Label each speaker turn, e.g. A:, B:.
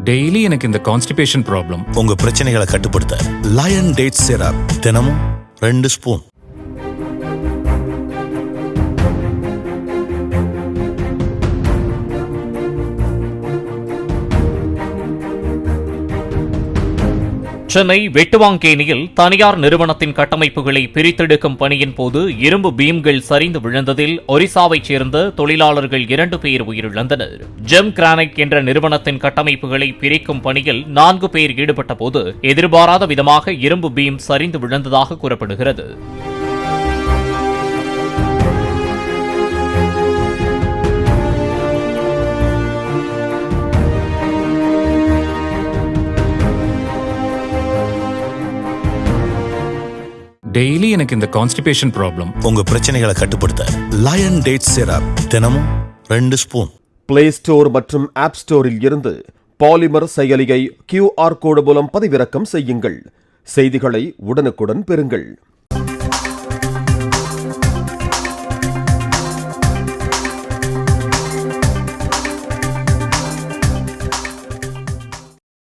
A: Daily எனக்கு இந்த constipation problem.
B: உங்க பிரச்சனைகளை கட்டுப்படுத்த லயன் டேட் சிரப் தினமும் 2 ஸ்பூன்.
C: சென்னை வெட்டுவாங்கேணியில் தனியார் நிறுவனத்தின் கட்டமைப்புகளை பிரித்தெடுக்கும் பணியின் போது இரும்பு பீம்கள் சரிந்து விழுந்ததில் ஒரிசாவைச் சேர்ந்த தொழிலாளர்கள் 2 பேர் உயிரிழந்தனர். ஜெம் கிரானைட் என்ற நிறுவனத்தின் கட்டமைப்புகளை பிரிக்கும் பணியில் 4 பேர் ஈடுபட்டபோது எதிர்பாராத விதமாக இரும்பு பீம் சரிந்து விழுந்ததாக கூறப்படுகிறது.
A: டெய்லி எனக்கு இந்த கான்ஸ்டிபேஷன் ப்ராப்ளம்.
B: உங்க பிரச்சனைகளை கட்டுப்படுத்த லயன் டேட் சிரப் தினமும் 2 ஸ்பூன்.
D: பிளே ஸ்டோர் மற்றும் ஆப் ஸ்டோரில் இருந்து பாலிமர் செயலியை QR கோடு மூலம் பதிவிறக்கம் செய்யுங்கள். செய்திகளை உடனுக்குடன் பெறுங்கள்.